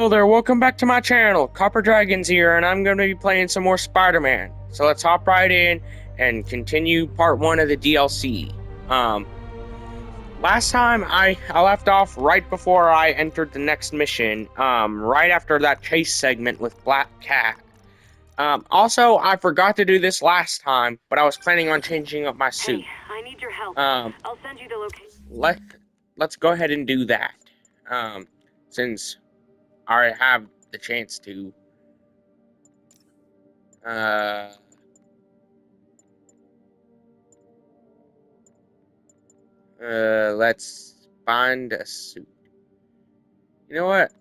Hello there, welcome back to my channel. Copper Dragons here, and I'm going to be playing some more Spider-Man. So let's hop right in and continue part 1 of the DLC. Last time I left off right before I entered the next mission, right after that chase segment with Black Cat. Also, I forgot to do this last time, but I was planning on changing up my suit. Hey, I need your help. Um, I'll send you the location. let's go ahead and do that. Since I have the chance to. Let's find a suit. You know what?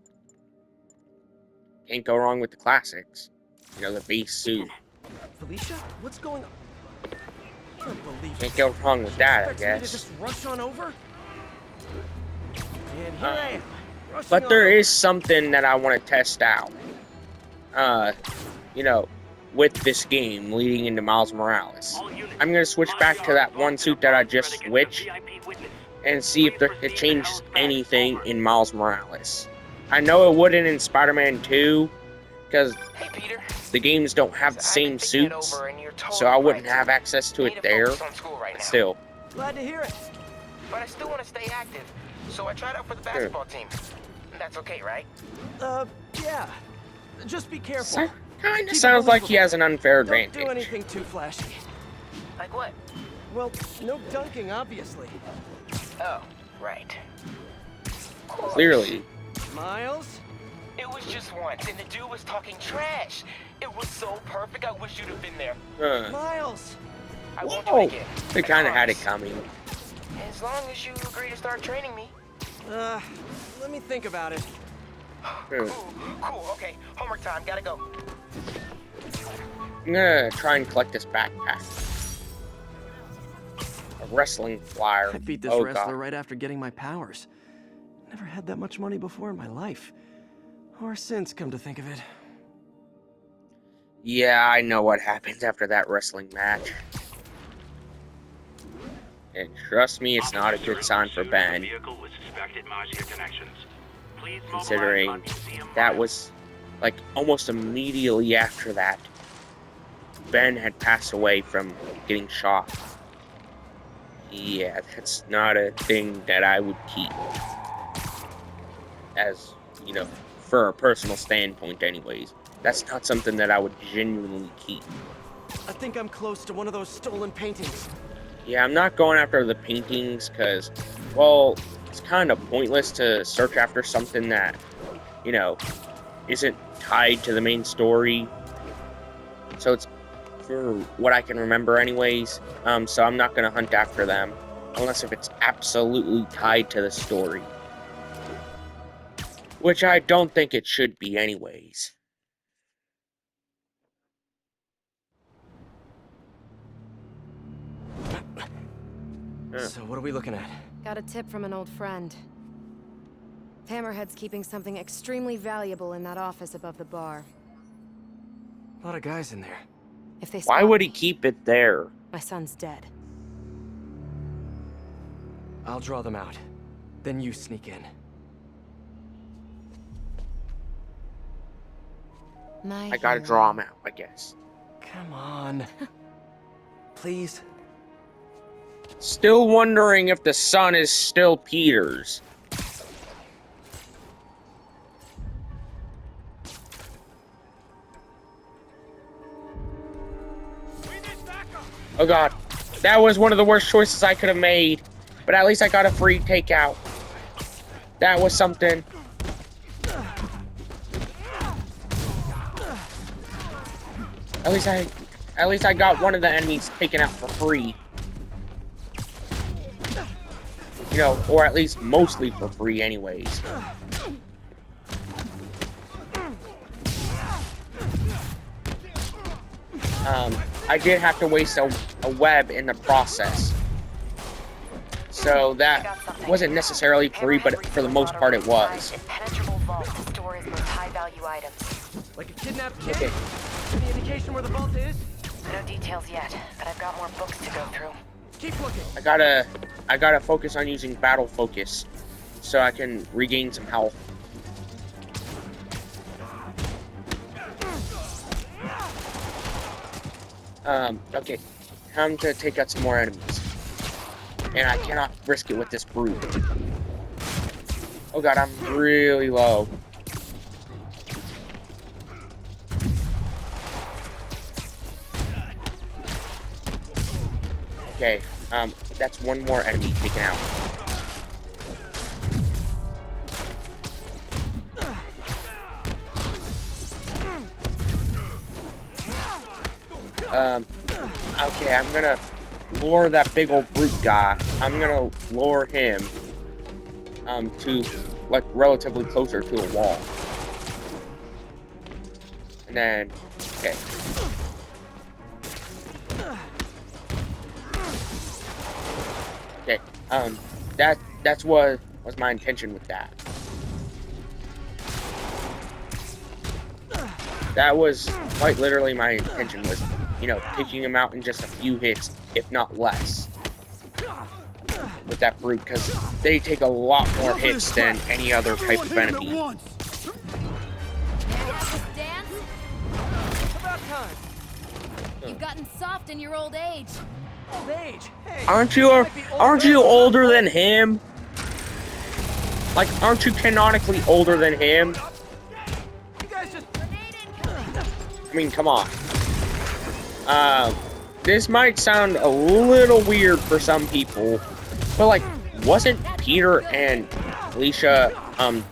Can't go wrong with the classics. You know, the base suit. Felicia, what's going on? I can't believe Can't this. go wrong with She that, I expects me to guess. just rush on over? And here I am, rushing But on there over. is something that I want to test out. You know, with this game leading into Miles Morales. I'm going to switch back to that one suit that I just switched and see if it changes anything in Miles Morales. I know it wouldn't in Spider-Man 2 because the games don't have the same suits, so I wouldn't have access to it there. But still. Glad to hear it. But I still want to stay active, so I tried out for the basketball team. That's okay, right? Yeah. Just be careful. Kinda sounds like he has an unfair Don't advantage. do anything too flashy. Like what? Well, no dunking, obviously. Oh, right. Clearly. Miles? It was just once, and the dude was talking trash. It was so perfect, I wish you'd have been there. Miles! I won't do Whoa! it again. They I kinda had it promise. coming. As long as you agree to start training me. Let me think about it. Cool, okay. Homework time, gotta go. I'm gonna try and collect this backpack. A wrestling flyer. I beat this Oh, wrestler God. right after getting my powers. Never had that much money before in my life. Or since, come to think of it. Yeah, I know what happens after that wrestling match. And trust me, it's not a good sign for Ben. Considering that was, like, almost immediately after that, Ben had passed away from getting shot. Yeah, that's not a thing that I would keep. As, you know, for a personal standpoint anyways. That's not something that I would genuinely keep. I think I'm close to one of those stolen paintings. Yeah, I'm not going after the paintings because, well, it's kind of pointless to search after something that, you know, isn't tied to the main story. So it's for what I can remember anyways. So I'm not going to hunt after them unless if it's absolutely tied to the story. Which I don't think it should be anyways. So what are we looking at? Got a tip from an old friend. Hammerhead's keeping something extremely valuable in that office above the bar. A lot of guys in there. If they Why spot would he me, keep it there? my son's dead. I'll draw them out. Then you sneak in. My I gotta hero. draw him out, I guess. Come on. Please. Still wondering if the son is still Peter's. Oh God, that was one of the worst choices I could have made. But at least I got a free takeout. That was something. At least I got one of the enemies taken out for free. You know, or at least mostly for free anyways. I did have to waste a web in the process. So that wasn't necessarily free, but for the most part it was. Impenetrable vault to store his most high-value items. Like a kidnapped kid? Okay. Any indication where the vault is? No details yet, but I've got more books to go through. Keep looking. I gotta focus on using battle focus so I can regain some health. Okay. Time to take out some more enemies. And I cannot risk it with this brute. Oh god, I'm really low. Okay, that's one more enemy taken out. Okay, I'm gonna lure that big old brute guy. I'm gonna lure him, to, like, relatively closer to a wall. And then, okay. Okay, that's what was my intention with that. That was quite literally my intention, was, you know, taking him out in just a few hits, if not less, with that brute, because they take a lot more hits than any other type of enemy. About time. You've gotten soft in your old age. Old age. Hey. Aren't you older than him? Like, aren't you canonically older than him? You guys just. I mean, come on. This might sound a little weird for some people, but, like, wasn't Peter and Alicia,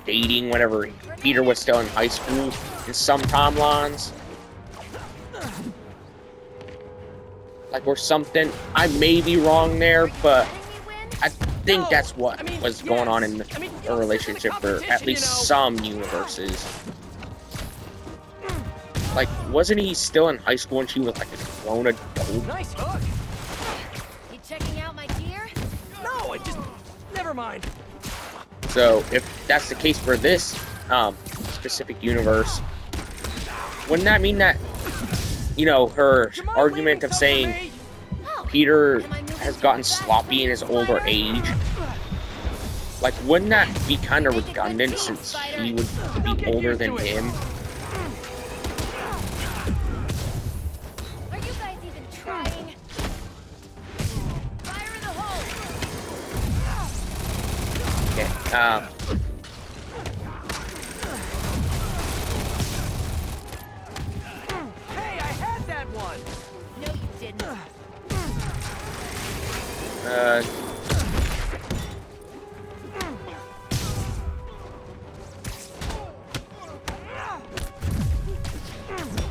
dating whenever Peter was still in high school in some timelines? Like, or something. I may be wrong there, but I think that's what was going on in the relationship for at least some universes. Like, wasn't he still in high school when she was like a grown adult? Nice hook. You checking out my gear? No, I just. Never mind. So, if that's the case for this specific universe, wouldn't that mean that, you know, her argument of saying Peter has gotten sloppy in his older age, like, wouldn't that be kind of redundant since she would be older than him? Are you guys even trying? Fire in the hole! Okay, Hey, I had that one. No, you didn't.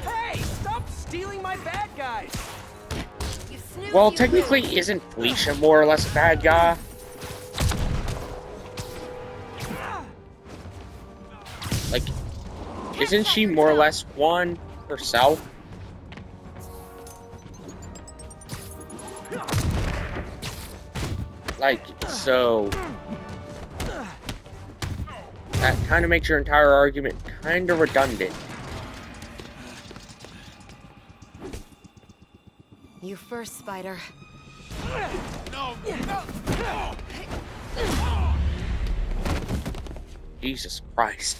Hey, stop stealing my bad guys. You snooze, well, you technically, lose. isn't Felicia more or less a bad guy? Like, isn't she more or less one herself? Like, so that kind of makes your entire argument kind of redundant. You first, Spider. Jesus Christ.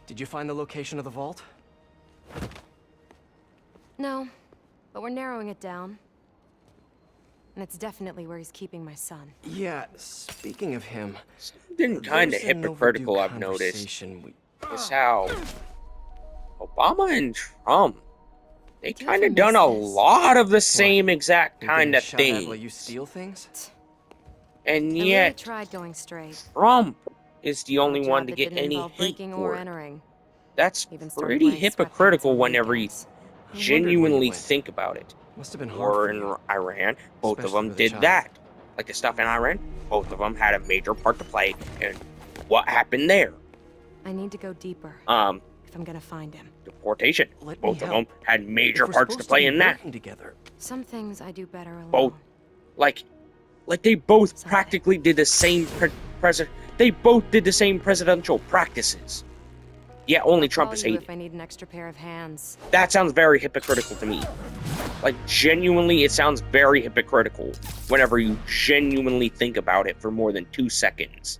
Did you find the location of the vault? No, but we're narrowing it down. And it's definitely where he's keeping my son. Yeah, speaking of him. Something kind of there's an hypocritical overdue I've noticed conversation is how Obama and Trump, they Do kind ever of done miss a this? lot of the same exact You're getting kind of shot at while you things. steal things? And I really yet, tried going straight. Trump is the only A job one to that get didn't any involve hate breaking or for it. entering. That's Even started pretty wearing sweatpants hypocritical on whenever you weekends. I wondered where genuinely you went. think about it. Must have been hard War for in you. Iran, both of Especially them with a did child. that. Like the stuff in Iran, both of them had a major part to play in what happened there. I need to go deeper if I'm gonna find him. Deportation. Let me Both of help. them had major If we're parts to supposed play be in that. working together. Some things I do better alone. Both, like they both Someday. practically did the same they both did the same presidential practices. Yeah, only I'll Trump call is you hated. if I need an extra pair of hands. That sounds very hypocritical to me. Like, genuinely, it sounds very hypocritical whenever you genuinely think about it for more than 2 seconds.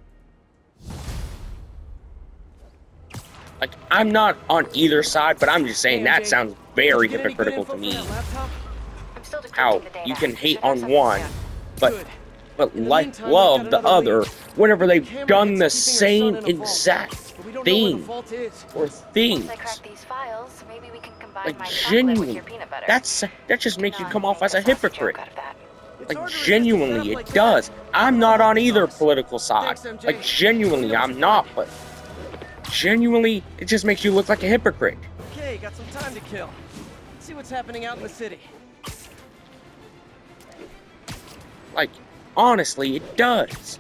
Like, I'm not on either side, but I'm just saying Hey, that MJ, sounds did very you get any good hypocritical to info me. for that laptop? I'm still How decrypting the data. you can hate Should have on something one, soon. but Good. In the like meantime, we've love got the another other lead. whenever they've Hammerhead's done the keeping her same son in a vault, exact but we don't know where the thing vault is. or Once I crack things. these files, maybe we can combine Like, my chocolate with genuinely, your peanut butter. that just makes you Cannot come off make as a sausage hypocrite. joke out of that. It's Like, hard to resist a genuinely, setup it like that. does. I'm Wanna not help on the either cause. political side. Thanks, MJ. Like, genuinely, Let me know what I'm you not, find. but genuinely, it just makes you look like a hypocrite. Okay, got some time to kill. Let's see what's happening out in the city. Like, honestly, it does.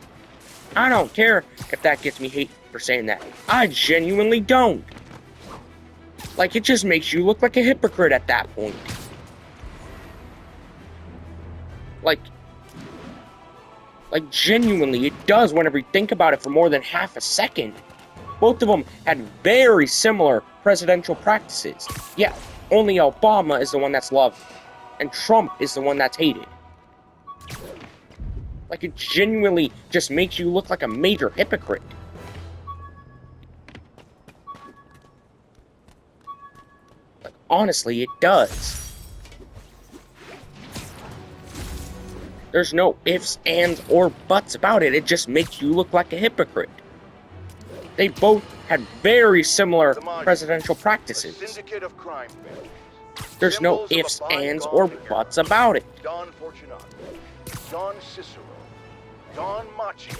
I don't care if that gets me hate for saying that. I genuinely don't. Like, it just makes you look like a hypocrite at that point. Like, genuinely, it does whenever you think about it for more than half a second. Both of them had very similar presidential practices. Yeah, only Obama is the one that's loved, and Trump is the one that's hated. Like, it genuinely just makes you look like a major hypocrite. Like, honestly, it does. There's no ifs, ands, or buts about it. It just makes you look like a hypocrite. They both had very similar presidential practices. Syndicate of crime families. There's no Symbols of a ifs, ands, bygone or era. buts about it. Don Fortunato, Don Cicero, Don Macchio,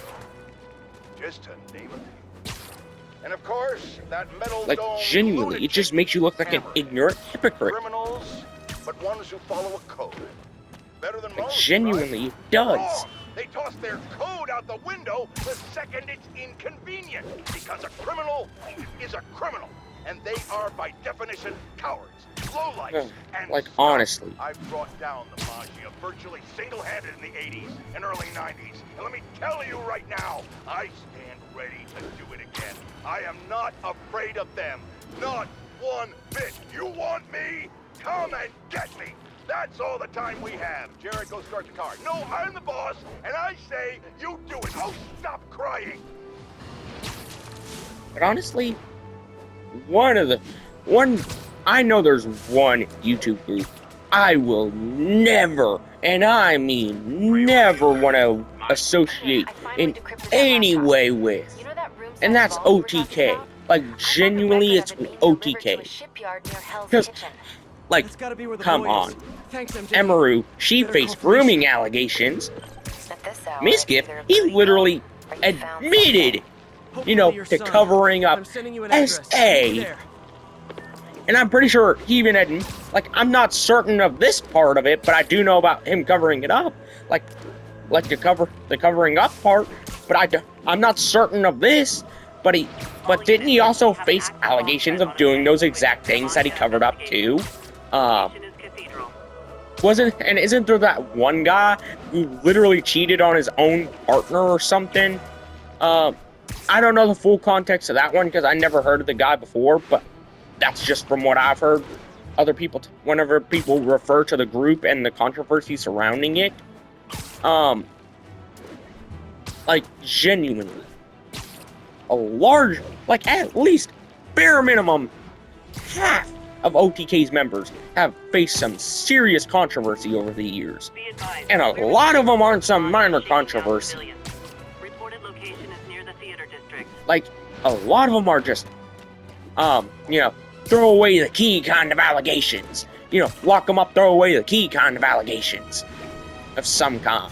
just to name a few. And of course, that metal Like, dome genuinely, it just makes you look like an Hammerhead. ignorant hypocrite. Criminals, but ones who follow a code. Better than Like, most, genuinely, right? it does. Wrong. They toss their code out the window the second it's inconvenient, because a criminal is a criminal, and they are by definition cowards, lowlifes, and Like, scum. honestly. I've brought down the Mafia virtually single-handed in the 80s and early 90s, and let me tell you right now, I stand ready to do it again. I am not afraid of them, not one bit. You want me? Come and get me. That's all the time we have. Jared, go start the car. No, I'm the boss, and I say you do it. Oh, stop crying. But honestly, I know there's one YouTube group I will never, and I mean never, want to associate in any way with. You know that room And that's OTK. Like, genuinely, it's OTK. Because, like, That's gotta be where the come boy on. is. Thanks, MJ. Emeru, she Better faced call police. grooming allegations. Miskif, he literally admitted, Hopefully you know, your to son. covering up I'm sending you an address. SA. Meet me there. And I'm pretty sure he even had, like, I'm not certain of this part of it, but I do know about him covering it up. Like the covering up part, but I'm not certain of this. But didn't he also face allegations of doing those exact things that he covered up too? Isn't there that one guy who literally cheated on his own partner or something? I don't know the full context of that one because I never heard of the guy before, but that's just from what I've heard. Other people, whenever people refer to the group and the controversy surrounding it, like, genuinely, a large, like, at least bare minimum half of OTK's members have faced some serious controversy over the years, and a lot of them aren't some minor controversy. Like, a lot of them are just, you know, throw away the key kind of allegations. You know, lock them up, throw away the key kind of allegations of some kind.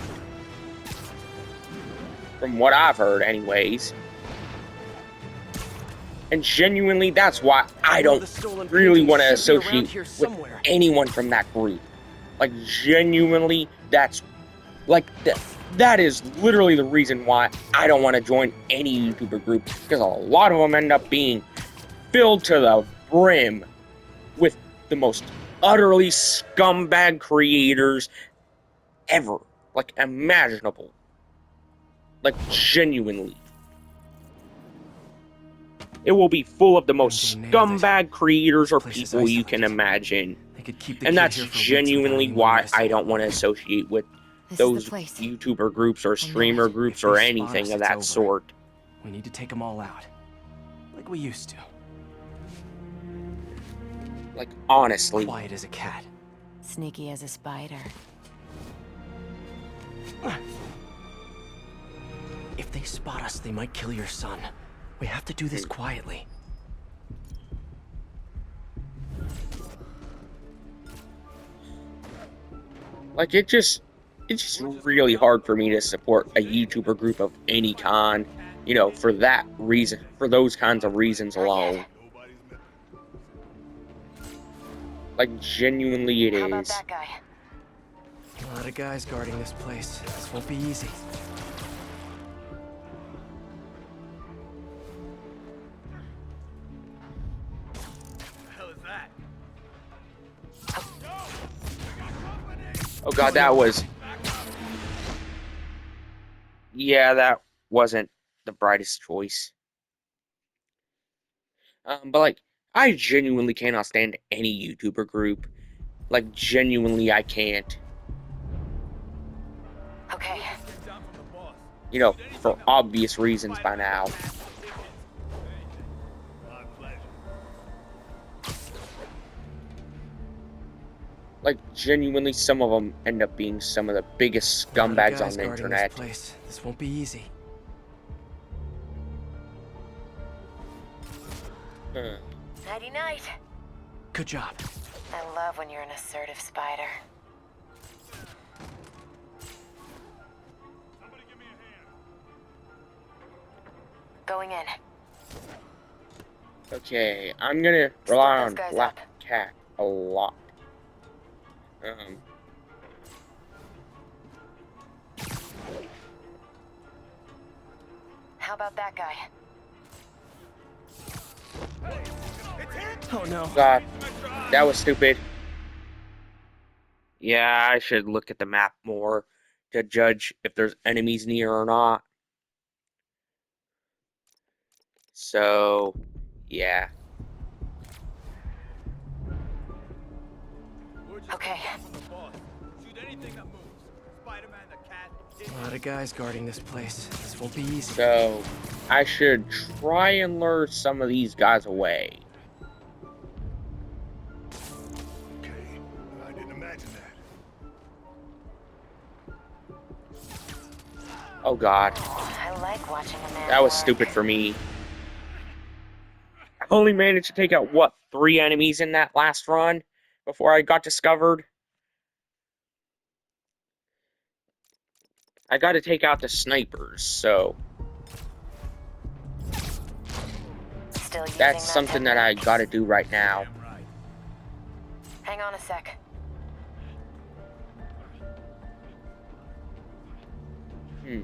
From what I've heard, anyways. And genuinely, that's why I don't really want to associate with anyone from that group. Like, genuinely, that's, like, that is literally the reason why I don't want to join any YouTuber group, because a lot of them end up being filled to the brim with the most utterly scumbag creators ever, like, imaginable. Like, genuinely. it will be full of the most They nailed it. scumbag creators or This place is people you can isolated. imagine. They could keep the And kid that's here for weeks genuinely without why anyone I noticing. don't want to associate with This those is the place. YouTuber groups or know streamer it. groups If or they spot anything us, of it's that over. sort. We need to take them all out. Like we used to. Like, honestly. Quiet as a cat. Sneaky as a spider. If they spot us, they might kill your son. We have to do this quietly. Like, it's just really hard for me to support a YouTuber group of any kind, you know, for that reason, for those kinds of reasons alone. Like, genuinely it How about is. that guy? A lot of guys guarding this place. This won't be easy. Oh god, that was... Yeah, that wasn't the brightest choice. But like, I genuinely cannot stand any YouTuber group. Like, genuinely I can't. Okay. You know, for obvious reasons by now. Like, genuinely, some of them end up being some of the biggest A lot of scumbags guys on the guarding internet. This place. This won't be easy. Huh. Nighty night. Good job. I love when you're an assertive spider. Going in. Okay, I'm gonna rely those on guys Black up. Cat a lot. How about that guy? Oh no. God, that was stupid. Yeah, I should look at the map more to judge if there's enemies near or not. So, yeah. Okay. A lot of guys guarding this place. This won't be easy. So, I should try and lure some of these guys away. Okay, I didn't imagine that. Oh god, I like watching a man that was work. stupid for me. I only managed to take out, what, 3 enemies in that last run before I got discovered? I gotta take out the snipers, so Still using that's that something that I gotta do right now. Hang on a sec. A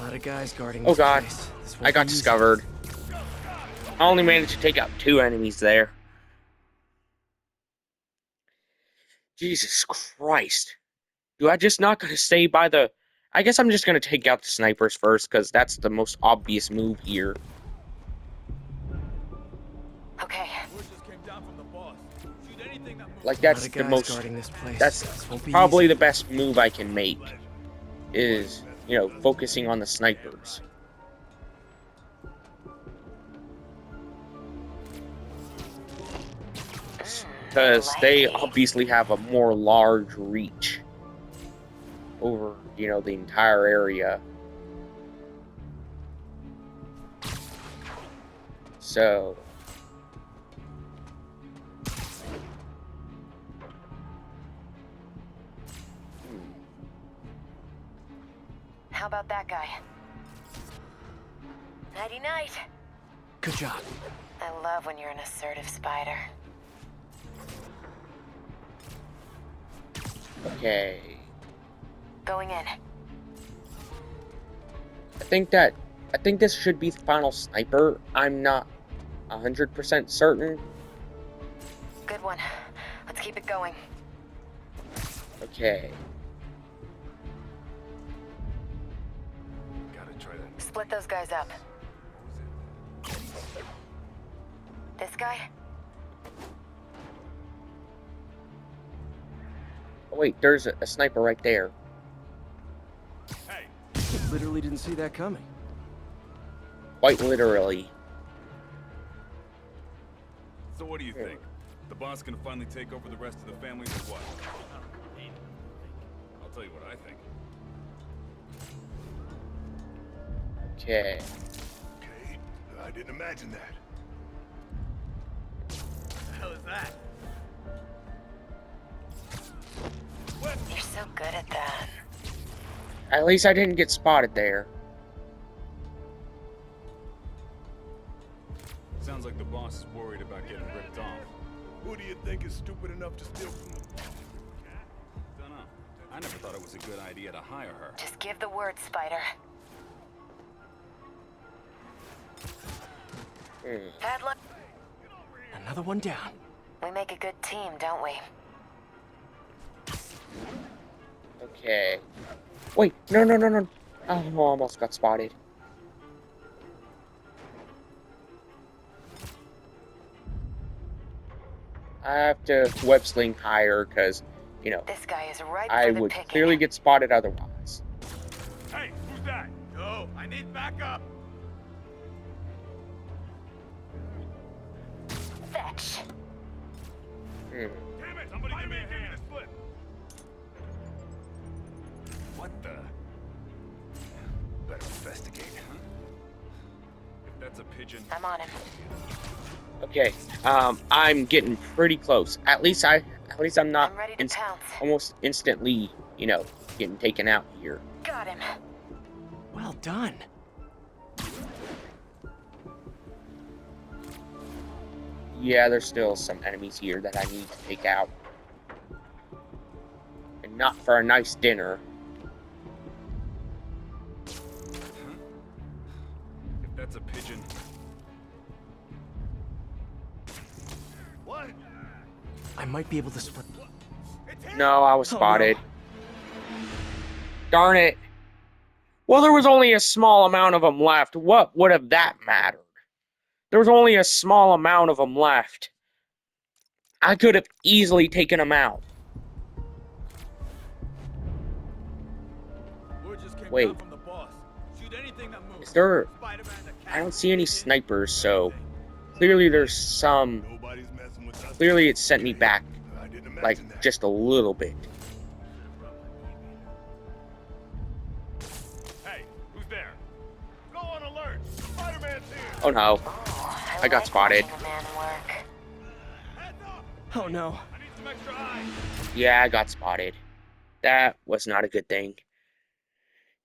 lot of guys guarding Oh this god, place. This won't I got be easy. discovered. I only managed to take out 2 enemies there. Jesus Christ. Do I just not gonna stay by the... I guess I'm just gonna take out the snipers first, because that's the most obvious move here. Okay. Like, A lot that's of the guys most... guarding this place. That's This won't be probably easy. the best move I can make. Is, you know, focusing on the snipers. Because they obviously have a more large reach over, you know, the entire area. So... How about that guy? Nighty night. Good job. I love when you're an assertive spider. Okay. Going in. I think this should be the final sniper. I'm not 100% certain. Good one. Let's keep it going. Okay. Split those guys up. This guy? Oh, wait, there's a sniper right there. Hey, Literally didn't see that coming. Quite literally. So what do you think? The boss gonna finally take over the rest of the families or what? I'll tell you what I think. Okay. okay, I didn't imagine that. You're so good at that. At least I didn't get spotted there. Sounds like the boss is worried about getting ripped off. Who do you think is stupid enough to steal from the... Dunno. I never thought it was a good idea to hire her. Just give the word, Spider. Bad luck. Another one down. We make a good team, don't we? Okay. Wait, no, no, no, no. Oh, I almost got spotted. I have to web sling higher because, you know, This guy is right I for the would picking. clearly get spotted otherwise. Hey, who's that? Yo, I need backup. Fetch. Hmm. Damn it, somebody give me a hand. This flip. What the? Better investigate. If that's a pigeon, I'm on him. Okay, I'm getting pretty close. At least I'm not I'm ready to pounce. almost instantly, you know, getting taken out here. Got him. Well done. Yeah, there's still some enemies here that I need to take out. And not for a nice dinner. if that's a pigeon, What? I might be able to split. No, I was Oh, no. spotted. Darn it. Well, there was only a small amount of them left. What would have that mattered? There was only a small amount of them left. I could have easily taken them out. Wait. Is there... I don't see any snipers, so... Clearly there's some... Nobody's messing with us. Clearly it sent me back, I didn't imagine like, that. just a little bit. Hey, who's there? Go on alert. Spider-Man's here. Oh no. Oh, I got like spotted. watching a man work. Heads up. Oh no. I need some extra eyes. Yeah, I got spotted. That was not a good thing.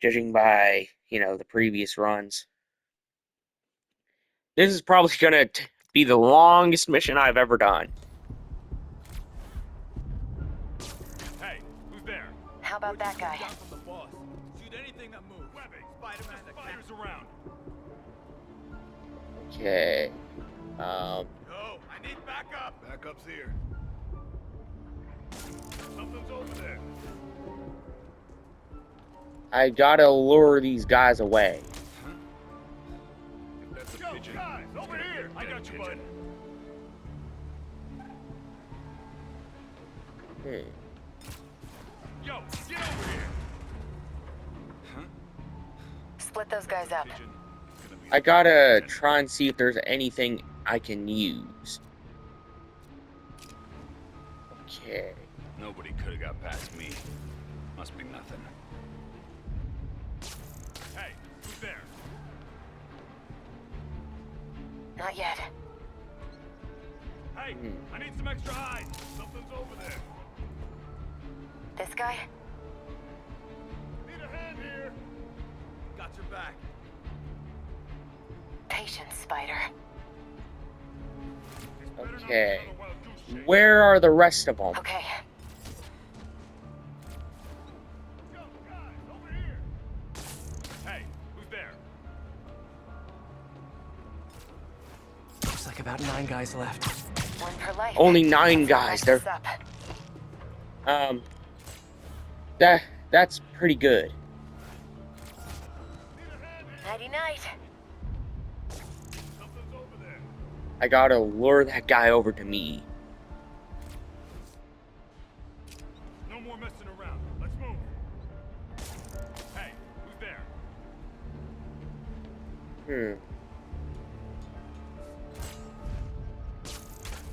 Judging by, you know, the previous runs. This is probably gonna be the longest mission I've ever done. Hey, who's there? How about that guy? From the boss. Shoot anything that moves. Webbing. Spider-Man. Spiders around. Okay. Yo, I need backup. Backup's here. Something's over there. I gotta lure these guys away. if that's a Yo, pigeon, guys, over here. I got you, bud. Hmm. Yo, get over here. Split those guys up. pigeon, gonna be I gotta try and see if there's anything I can use. Okay. Nobody could have got past me. Must be nothing. Hey, who's there? Not yet. Hey, I need some extra eyes. Something's over there. This guy? Need a hand here. Got your back. Patience, Spider. Okay. Where are the rest of them? Okay. Yo, guys, over here. Hey, who's there? Looks like about 9 guys left. One per life. Only 9 Let's guys. wrap this They're up. that's pretty good. I Nighty night. Something's over there. I gotta lure that guy over to me. No more messing around. Let's move. Hey, who's there?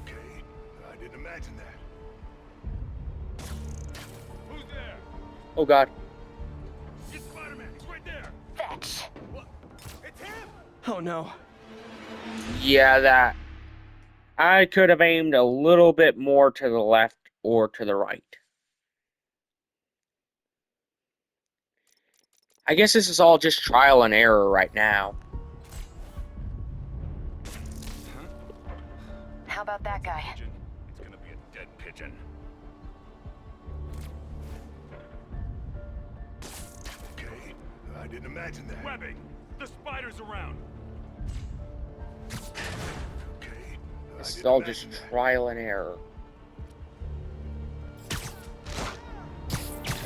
Okay, I didn't imagine that. Who's there? Oh god. It's Spider-Man. He's right there. Fetch. What? It's him. Oh no. Yeah, that. I could have aimed a little bit more to the left or to the right. I guess this is all just trial and error right now. How about that guy? Pigeon. It's gonna be a dead pigeon. Okay, I didn't imagine that. Webbing. The spider's around. Okay, This is didn't all imagine just that. trial and error.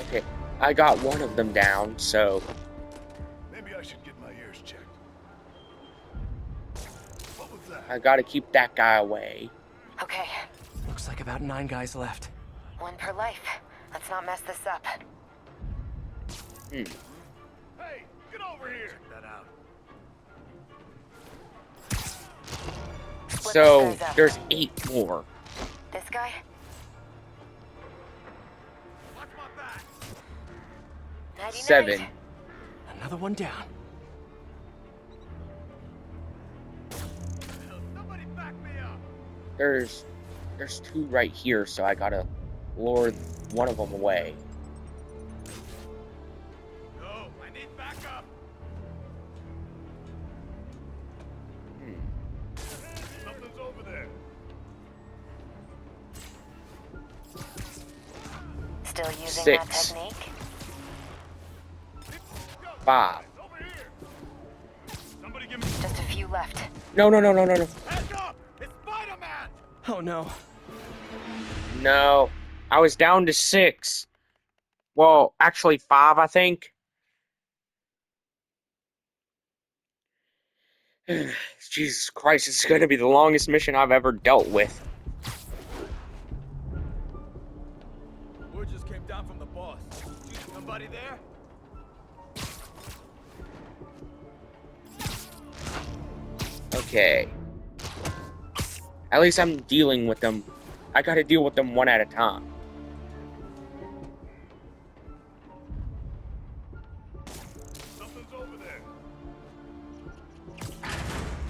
Okay, I got one of them down, so Maybe I should get my ears checked. What was that? I gotta keep that guy away. Okay, Looks like about 9 guys left. one per life. Let's not mess this up. Hey, get over here! Check that out. Split So these guys up. there's 8 more. This guy? Watch my back! Nighty 7. night. Another one down. Somebody back me up! There's 2 right here, so I gotta lure one of them away. No, I need backup! Something's over there. Still using 6. that technique? 5. Over here! Somebody give me. Just a few left. No. Heads up! It's Spider-Man! Oh no. No. I was down to 6. Well, actually 5, I think. Jesus Christ, this is gonna be the longest mission I've ever dealt with. Word just came down from the boss. Somebody there? Okay. At least I'm dealing with them. I gotta deal with them one at a time. Something's over there.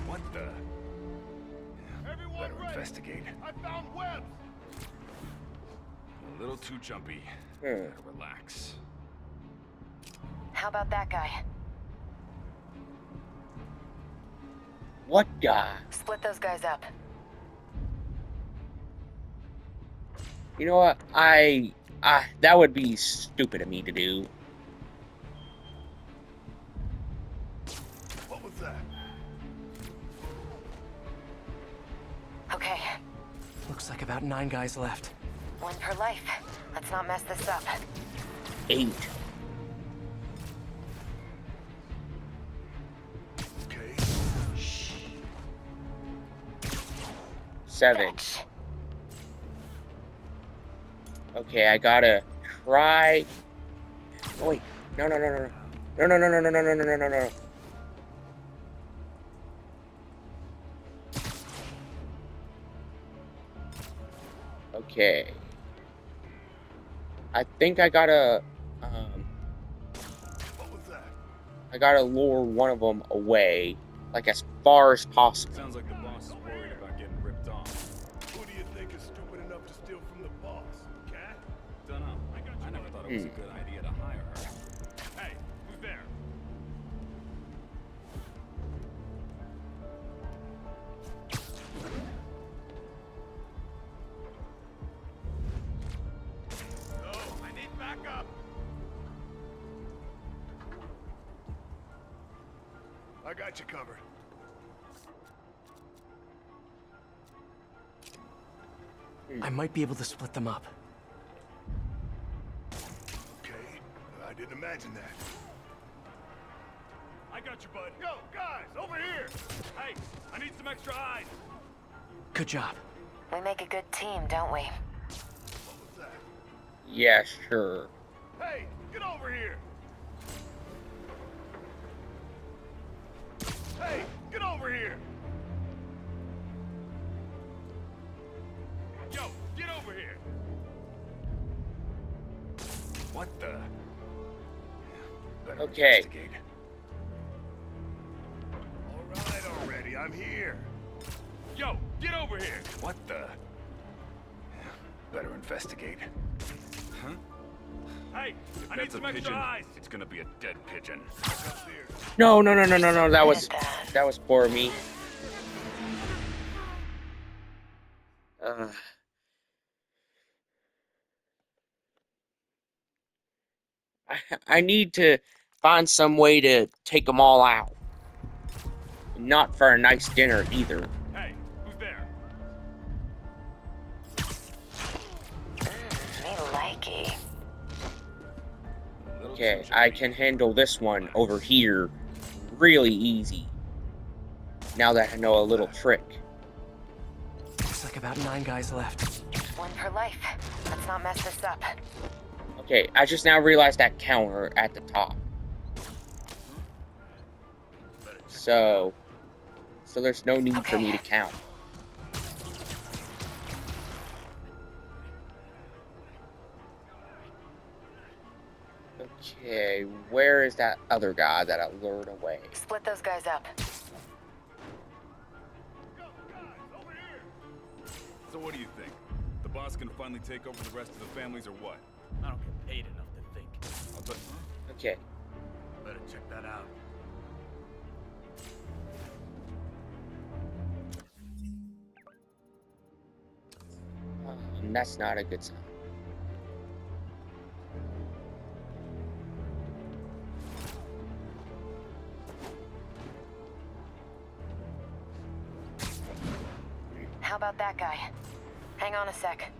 What the? Everyone Better ready? investigate. I found webs! A little too jumpy. Hmm. Better relax. How about that guy? What guy? Split those guys up. You know what? That would be stupid of me to do. What was that? Okay, Looks like about 9 guys left. one per life. Let's not mess this up. 8. Okay. 7. Fetch. Okay, I gotta try. Oh, wait. No. No. Okay. I think I gotta, What was that? I gotta lure one of them away, like as far as possible. Sounds like the boss is worried about getting ripped off. Who do you think is stupid enough to steal from the boss? Cat? Dunno. I never thought it was a good idea to hire her. Hey, who's there? No, I need backup! I got you covered. I might be able to split them up. Okay, I didn't imagine that. I got you, bud. Yo, guys, over here. Hey, I need some extra eyes. Good job. We make a good team, don't we? Yeah, sure. Hey, get over here. Hey, get over here. Yo, get over here. What the? Better Okay. investigate. All right, already. I'm here. Yo, get over here. What the? Better investigate. Huh? Hey, I need some extra eyes. It's gonna be a dead pigeon. No, no, no, no, no, no. That was poor me. I need to find some way to take them all out. Not for a nice dinner either. Hey, who's there? Me likey. Okay, I can handle this one over here really easy. Now that I know a little trick. Looks like about 9 guys left. One per life. Let's not mess this up. Okay, I just now realized that counter at the top. So there's no need for me to count. Okay, where is that other guy that I lured away? Split those guys up. So what do you think? The boss can finally take over the rest of the families or what? I don't get paid enough to think. I'll bet. Okay. Better check that out. That's not a good sign. How about that guy? Hang on a sec.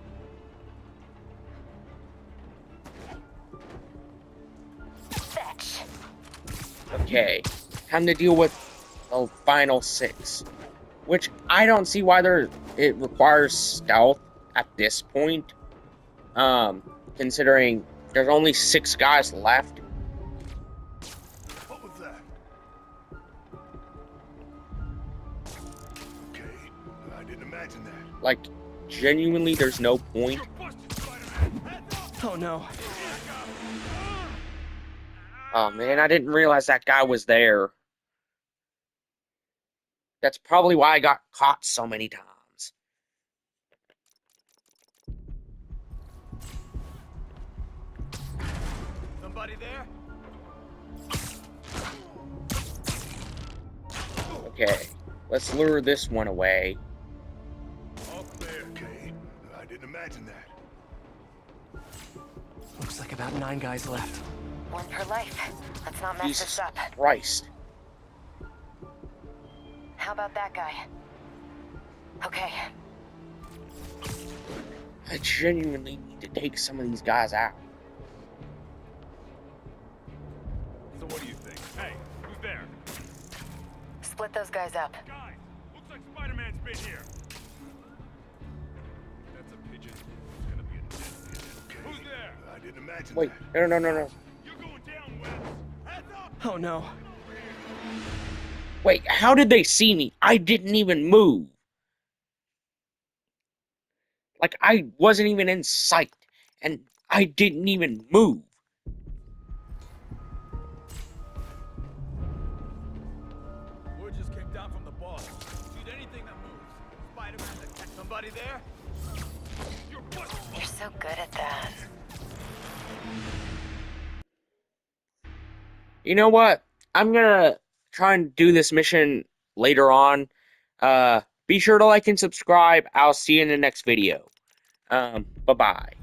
Fetch. Okay, time to deal with the final 6. Which I don't see why it requires stealth at this point. Considering there's only 6 guys left. What was that? Okay, I didn't imagine that. Like, genuinely, there's no point. Oh no. Oh man, I didn't realize that guy was there. That's probably why I got caught so many times. Somebody there? Okay, let's lure this one away. All clear. Okay, I didn't imagine that. Looks like about 9 guys left. One per life. Let's not mess Jesus this up. Christ. How about that guy? Okay. I genuinely need to take some of these guys out. So what do you think? Hey, who's there? Split those guys up. Guys, looks like Spider-Man's been here. That's a pigeon. It's gonna be a dead pigeon. Okay, Who's there? I didn't imagine Wait, that. no. You're going down, Wes. Heads up! Oh no. Wait, how did they see me? I didn't even move. Like, I wasn't even in sight, and I didn't even move. Word just came down from the boss. Shoot anything that moves. Spider-Man attack somebody there? You're busted! You're so good at that. You know what? I'm gonna try and do this mission later on. Be sure to like and subscribe. I'll see you in the next video. Bye-bye.